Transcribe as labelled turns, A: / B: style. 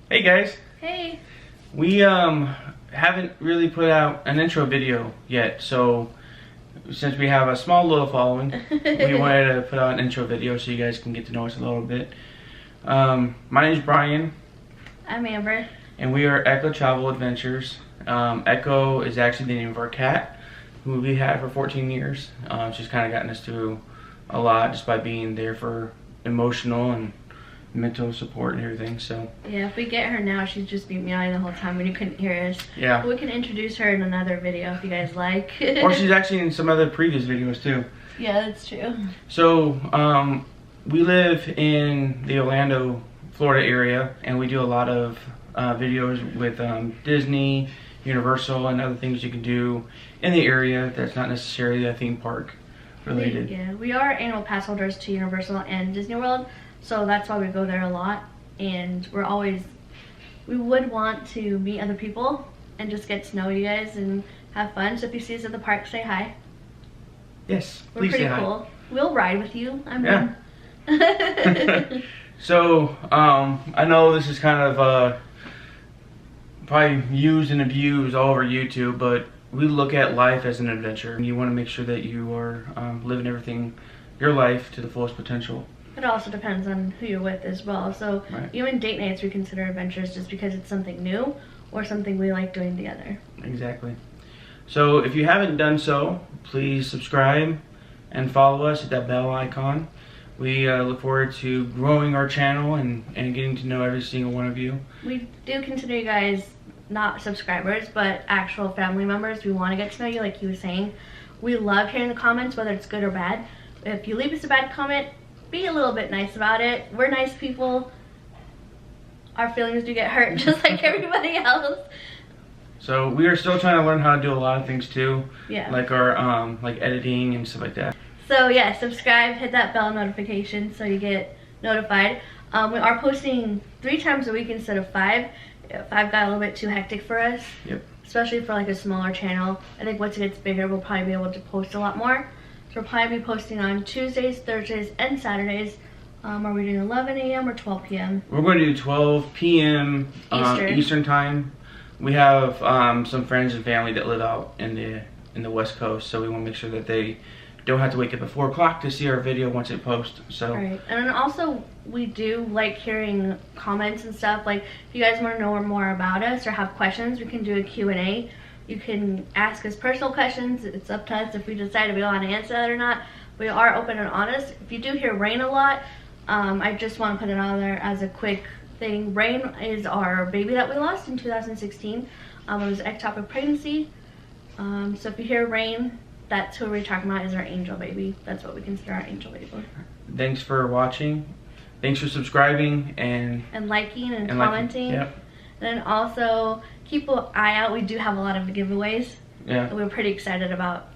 A: Hey guys.
B: Hey.
A: We haven't really put out an intro video yet, so since we have a small little following, we wanted to put out an intro video so you guys can get to know us a little bit. My name is Brian.
B: I'm Amber.
A: And we are Echo Travel Adventures. Echo is actually the name of our cat, who we had for 14 years. She's kind of gotten us through a lot just by being there for emotional and mental support and everything. So
B: yeah, if we get her now, she'd just be meowing the whole time and you couldn't hear us.
A: Yeah.
B: But we can introduce her in another video if you guys like.
A: Or she's actually in some other previous videos too.
B: Yeah, that's true.
A: So we live in the Orlando, Florida area, and we do a lot of videos with Disney, Universal, and other things you can do in the area that's not necessarily a theme park related.
B: Yeah, we are annual pass holders to Universal and Disney World, so that's why we go there a lot. And we would want to meet other people and just get to know you guys and have fun. So if you see us at the park, say hi.
A: Yes,
B: We're
A: please
B: pretty
A: say hi.
B: cool. We'll ride with you.
A: Yeah. So I know this is kind of probably used and abused all over YouTube, but we look at life as an adventure. You want to make sure that you are living your life to the fullest potential.
B: It also depends on who you're with as well. So
A: Right.
B: even date nights we consider adventures just because it's something new or something we like doing together.
A: Exactly. So if you haven't done so, please subscribe and follow us at that bell icon. We look forward to growing our channel and getting to know every single one of you.
B: We do consider you guys not subscribers, but actual family members. We want to get to know you, like you were saying. We love hearing the comments, whether it's good or bad. If you leave us a bad comment, be a little bit nice about it. We're nice people. Our feelings do get hurt just like everybody else.
A: So we are still trying to learn how to do a lot of things too.
B: Yeah.
A: Like our like editing and stuff like that.
B: So yeah, subscribe, hit that bell notification so you get notified. We are posting 3 times a week instead of 5. 5 got a little bit too hectic for us.
A: Yep.
B: Especially for like a smaller channel. I think once it gets bigger, we'll probably be able to post a lot more. So we'll probably be posting on Tuesdays, Thursdays, and Saturdays. Are we doing 11 a.m. or 12 p.m.?
A: We're going to do 12 p.m. Eastern time. We have some friends and family that live out in the West Coast, so we want to make sure that they don't have to wake up at 4 o'clock to see our video once it posts. So
B: right. And then also we do like hearing comments and stuff. Like if you guys want to know more about us or have questions, we can do a Q&A. You can ask us personal questions. It's up to us if we decide we want to answer that or not. We are open and honest. If you do hear rain a lot, I just want to put it on there as a quick thing. Rain is our baby that we lost in 2016. It was ectopic pregnancy. So if you hear rain, that's who we're talking about, is our angel baby. That's what we consider our angel baby.
A: Thanks for watching. Thanks for subscribing and
B: liking and commenting.
A: Yep.
B: And then also keep an eye out. We do have a lot of giveaways.
A: Yeah.
B: That we're pretty excited about.